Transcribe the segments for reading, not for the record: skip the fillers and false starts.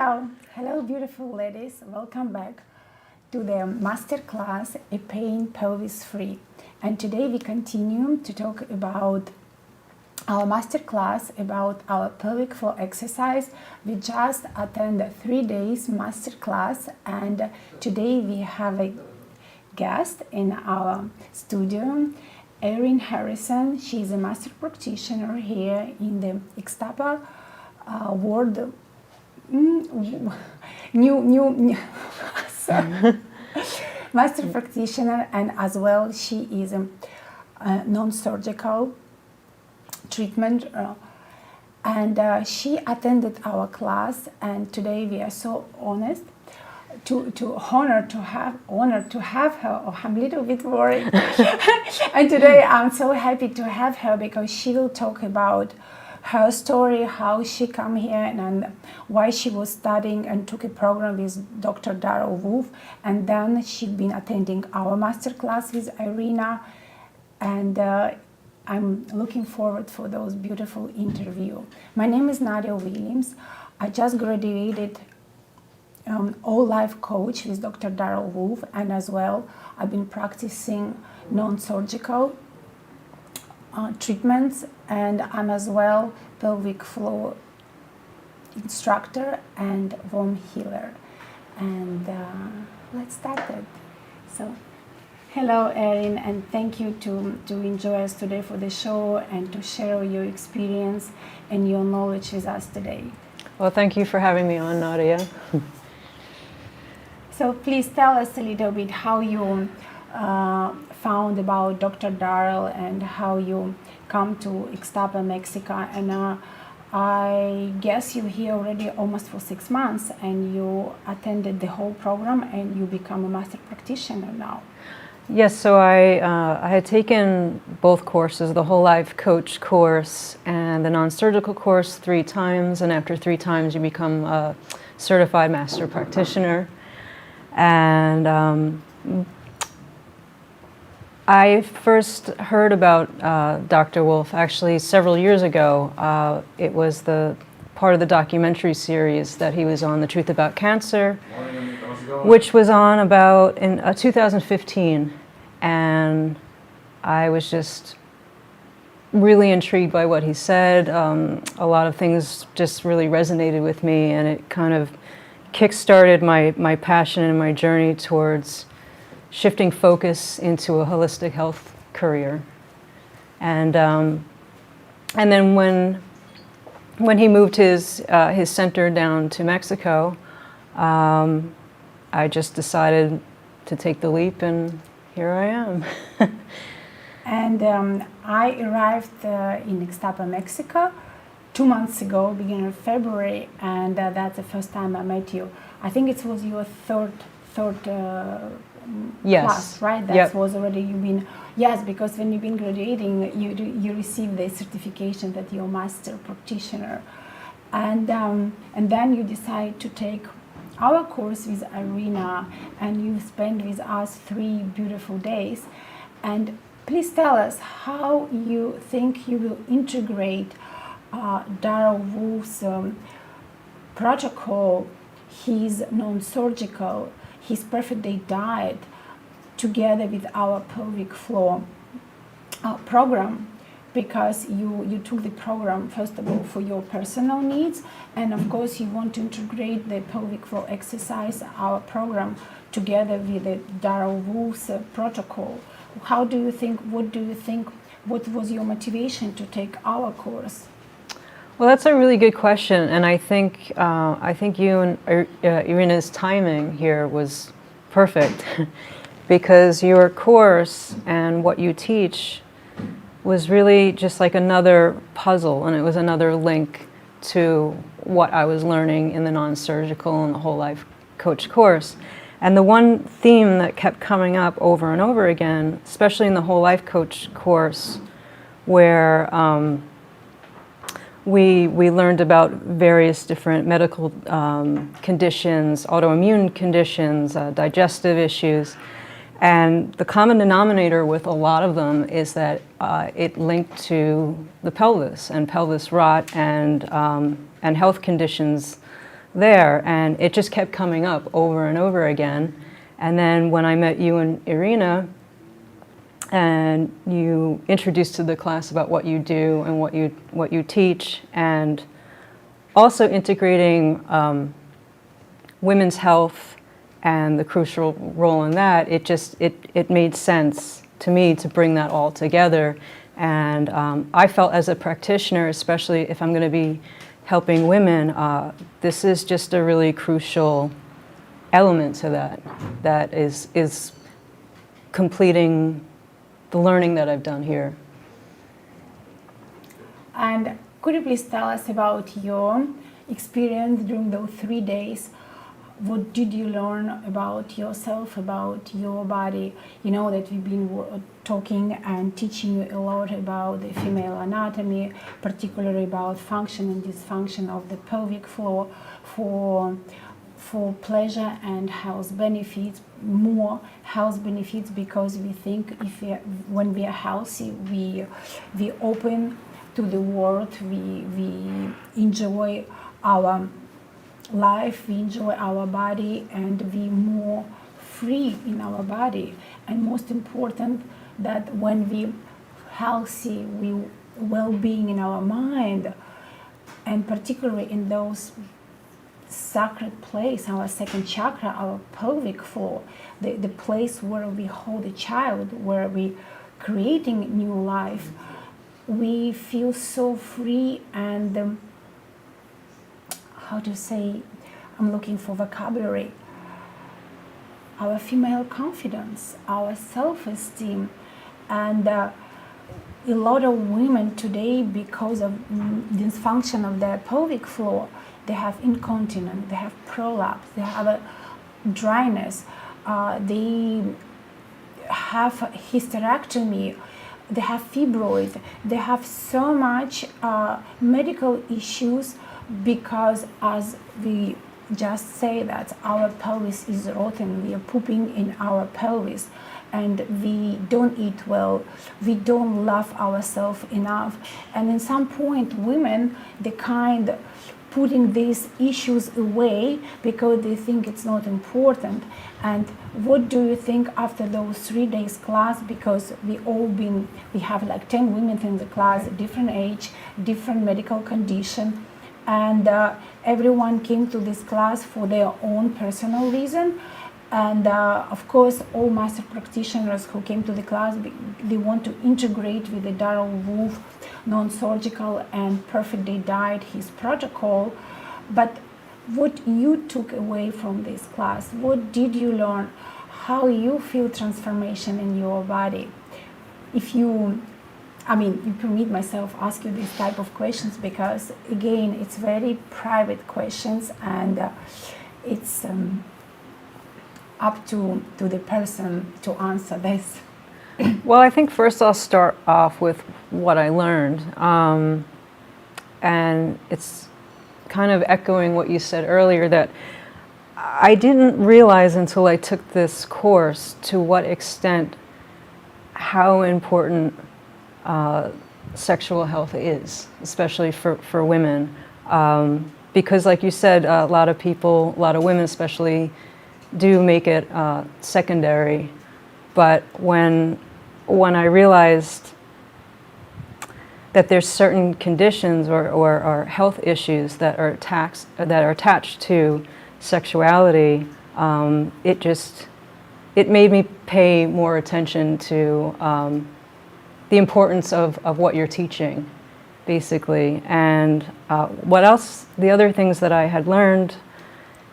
Hello beautiful ladies, welcome back to the masterclass A Pain Pelvis Free. And today we continue to talk about our masterclass about our pelvic floor exercise. We just attended 3 days masterclass, and today we have a guest in our studio, Erin Harrison. She's a master practitioner here in the Ixtapa world. Sorry. Master practitioner, and as well she is a non-surgical treatment, and she attended our class, and today we are so honored to have her. Oh, I'm a little bit worried. And today I'm so happy to have her because she will talk about her story, how she come here, and why she was studying and took a program with Dr. Darrell Wolf, and then she's been attending our masterclass with Irina, and I'm looking forward for those beautiful interview. My name is Nadia Williams. I just graduated all life coach with Dr. Darrell Wolf, and as well I've been practicing non-surgical treatments, and I'm as well pelvic floor instructor and warm healer. And let's start it. So, hello Erin, and thank you to enjoy us today for the show and to share your experience and your knowledge with us today. Well, thank you for having me on, Nadia. So please tell us a little bit how you found about Dr. Darrell and how you come to Ixtapa, Mexico, and I guess you're here already almost for 6 months, and you attended the whole program and you become a master practitioner now. Yes, so I had taken both courses, the whole life coach course and the non-surgical course 3 times, and after 3 times you become a certified master practitioner. And I first heard about Dr. Wolf actually several years ago. It was the part of the documentary series that he was on, The Truth About Cancer, which was on about in 2015. And I was just really intrigued by what he said. A lot of things just really resonated with me, and it kind of kick-started my passion and my journey towards shifting focus into a holistic health career. And then when he moved his center down to Mexico, I just decided to take the leap, and here I am. And I arrived in Ixtapa, Mexico 2 months ago, beginning of February, and that's the first time I met you. I think it was your third Yes. class, right? That was already you've been, yes, because when you've been graduating, you receive the certification that you're a master practitioner, and then you decide to take our course with Irina, and you spend with us 3 beautiful days. And please tell us how you think you will integrate Darrell Wolf's protocol, his non-surgical, his perfect day diet, together with our pelvic floor program, because you took the program first of all for your personal needs, and of course you want to integrate the pelvic floor exercise, our program, together with the Darrell Wolf's protocol. How do you think, what was your motivation to take our course? Well, that's a really good question, and I think you and Irina's timing here was perfect because your course and what you teach was really just like another puzzle, and it was another link to what I was learning in the non-surgical and the whole life coach course. And the one theme that kept coming up over and over again, especially in the whole life coach course, where we learned about various different medical conditions, autoimmune conditions, digestive issues, and the common denominator with a lot of them is that it linked to the pelvis and pelvis rot and health conditions there, and it just kept coming up over and over again. And then when I met you and Irina, and you introduced to the class about what you do and what you teach, and also integrating women's health and the crucial role in that, it made sense to me to bring that all together. And I felt as a practitioner, especially if I'm going to be helping women, this is just a really crucial element to that is completing the learning that I've done here. And could you please tell us about your experience during those 3 days? What did you learn about yourself, about your body? You know that we've been talking and teaching you a lot about the female anatomy, particularly about function and dysfunction of the pelvic floor for pleasure and health benefits, more health benefits, because we think when we are healthy, we open to the world, we enjoy our life, we enjoy our body, and we more free in our body. And most important, that when we healthy, we well-being in our mind, and particularly in those sacred place, our second chakra, our pelvic floor, the place where we hold a child, where we creating new life, we feel so free. And how to say, I'm looking for vocabulary, our female confidence, our self-esteem. And a lot of women today, because of dysfunction of their pelvic floor, they have incontinence, they have prolapse, they have a dryness, they have hysterectomy, they have fibroid, they have so much medical issues, because as we just say that our pelvis is rotten, we are pooping in our pelvis, and we don't eat well, we don't love ourselves enough. And in some point, women, they kind of putting these issues away because they think it's not important. And what do you think after those 3 days class? Because we have like 10 women in the class, different age, different medical condition, and everyone came to this class for their own personal reason. And of course, all master practitioners who came to the class, they want to integrate with the Darrell Wolf non-surgical and perfect day diet, his protocol. But what you took away from this class, what did you learn, how you feel transformation in your body? If you permit myself ask you these type of questions, because again, it's very private questions, and it's up to the person to answer this. Well, I think first I'll start off with what I learned. And it's kind of echoing what you said earlier, that I didn't realize until I took this course to what extent how important sexual health is, especially for women. Because like you said, a lot of women especially, do make it secondary. But when I realized that there's certain conditions or health issues that are attached to sexuality, it made me pay more attention to the importance of what you're teaching, basically. And what else? The other things that I had learned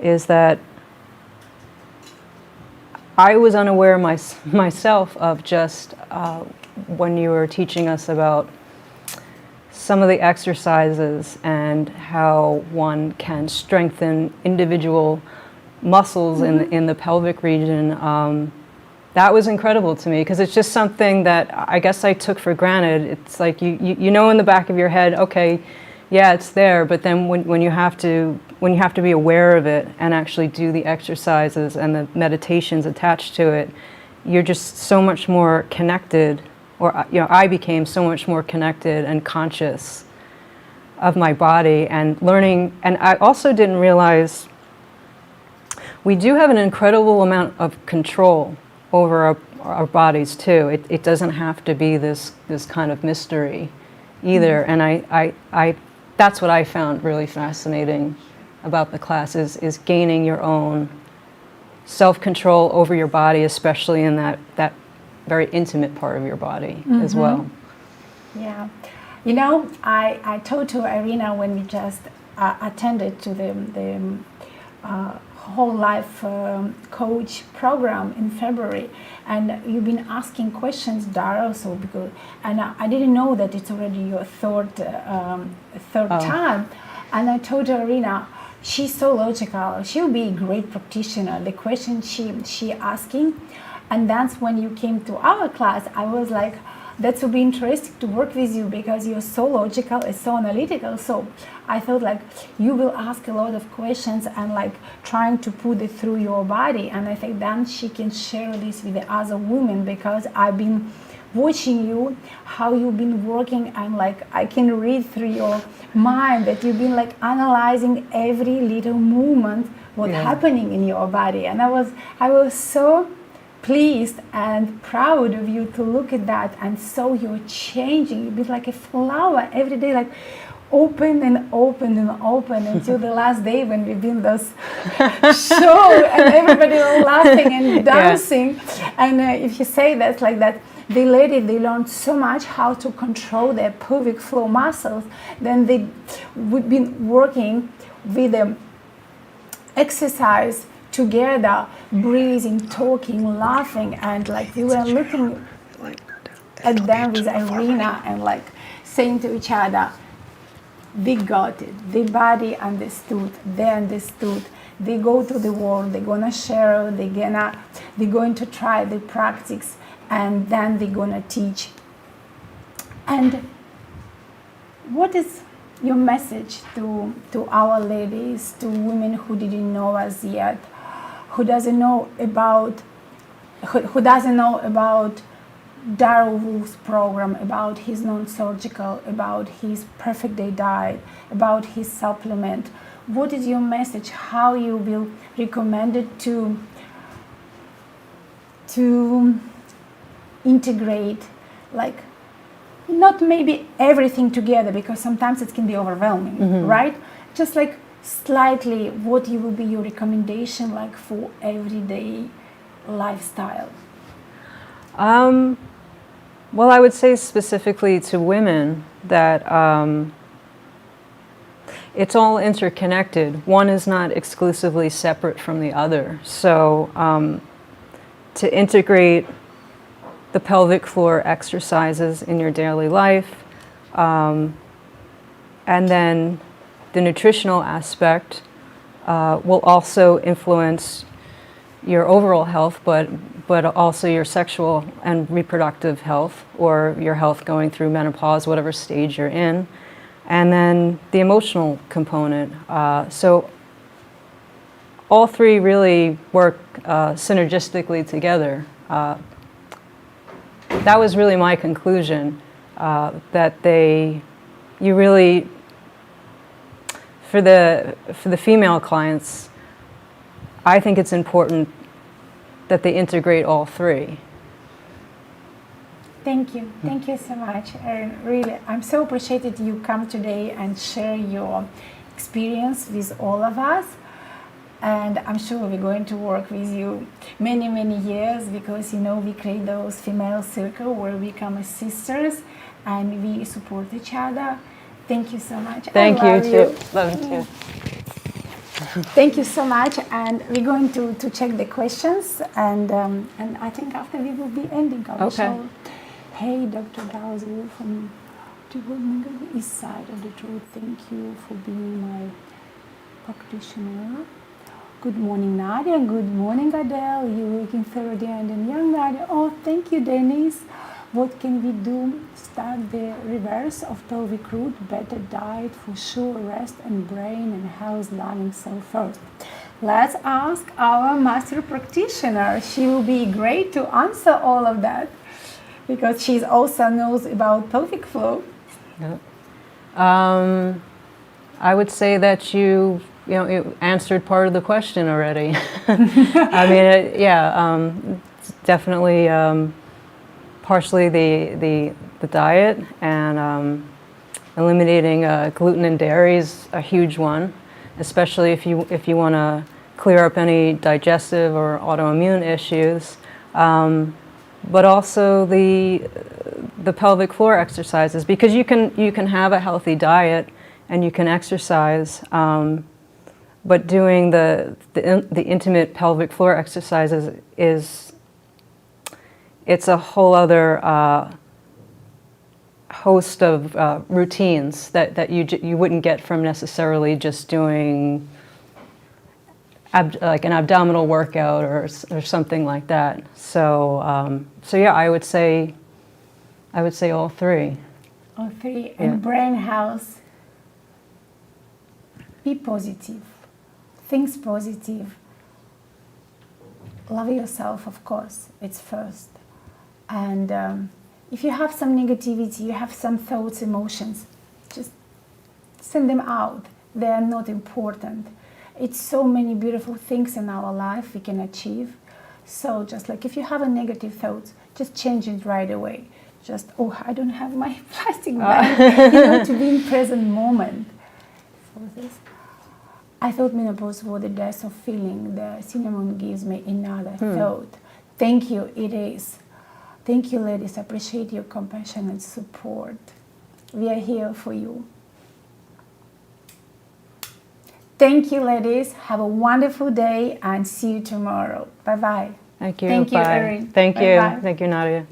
is that I was unaware myself of just when you were teaching us about some of the exercises and how one can strengthen individual muscles in the pelvic region. That was incredible to me, because it's just something that I guess I took for granted. It's like you know in the back of your head, okay, yeah, it's there, but then when you have to be aware of it and actually do the exercises and the meditations attached to it, you're just so much more connected, or I became so much more connected and conscious of my body and learning. And I also didn't realize we do have an incredible amount of control over our bodies too. It doesn't have to be this kind of mystery either. And I that's what I found really fascinating about the class is gaining your own self-control over your body, especially in that very intimate part of your body as well. Yeah. You know, I told to Irina when we just attended to the whole life coach program in February, and you've been asking questions, Dara, so because, and I didn't know that it's already your third time, and I told Irina, she's so logical, she'll be a great practitioner. The question she asking, and that's when you came to our class, I was like, that would be interesting to work with you because you're so logical and so analytical. So I felt like you will ask a lot of questions and like trying to put it through your body. And I think then she can share this with the other women because I've been watching you, how you've been working, and like I can read through your mind that you've been like analyzing every little movement, what's happening in your body. And I was so pleased and proud of you to look at that, and so you're changing. You've been like a flower every day, like open and open and open until the last day when we've been this show and everybody was laughing and dancing. And if you say that like that, they learned so much how to control their pelvic floor muscles. Then they would be working with them exercise together, breathing, talking, laughing, and like we were looking at them with Irina and like saying to each other, we got it. The body understood, they understood. They go to the world, they're gonna share, they're going to try the practice, and then they're gonna teach. And what is your message to our ladies, to women who didn't know us yet, who doesn't know about Dara Wolf's program, about his non-surgical, about his perfect day diet, about his supplement? What is your message? How you will recommend it to integrate, like, not maybe everything together, because sometimes it can be overwhelming, right? Just like slightly, what will be your recommendation like for everyday lifestyle? Well, I would say specifically to women that it's all interconnected. One is not exclusively separate from the other. So to integrate the pelvic floor exercises in your daily life, and then the nutritional aspect will also influence your overall health, but also your sexual and reproductive health, or your health going through menopause, whatever stage you're in. And then the emotional component. So all three really work synergistically together. That was really my conclusion, that you really, for the female clients, I think it's important that they integrate all three. Thank you so much, Erin. Really, I'm so appreciated you come today and share your experience with all of us. And I'm sure we're going to work with you many, many years, because, you know, we create those female circle where we become as sisters and we support each other. Thank you so much. Thank you too. Love you too. Thank you so much. And we're going to check the questions, and I think after we will be ending our show. Hey, Dr. Dowsel from the east side of Detroit. Thank you for being my practitioner. Good morning, Nadia. Good morning, Adele. You're looking 30 and young, Nadia. Oh, thank you, Denise. What can we do? Start the reverse of pelvic root, better diet for sure, rest and brain and health learning. So first, let's ask our master practitioner. She will be great to answer all of that, because she also knows about pelvic flow. Yeah. I would say that you answered part of the question already. I mean, it's definitely partially the diet, and eliminating gluten and dairy is a huge one, especially if you want to clear up any digestive or autoimmune issues. But also the pelvic floor exercises, because you can have a healthy diet and you can exercise, but doing the intimate pelvic floor exercises it's a whole other host of routines that you wouldn't get from necessarily just doing like an abdominal workout or something like that. So yeah, I would say all three. All three. And brain health. Be positive. Think positive. Love yourself, of course. It's first. And if you have some negativity, you have some thoughts, emotions, just send them out. They are not important. It's so many beautiful things in our life we can achieve. So just like if you have a negative thought, just change it right away. Just, oh, I don't have my plastic bag. To be in present moment. So this, I thought menopause was the death of feeling. The cinnamon gives me another thought. Thank you, it is. Thank you, ladies. I appreciate your compassion and support. We are here for you. Thank you, ladies. Have a wonderful day and see you tomorrow. Bye-bye. Thank you. Thank you, Bye. Erin. Thank you. Bye-bye. Thank you, Nadia.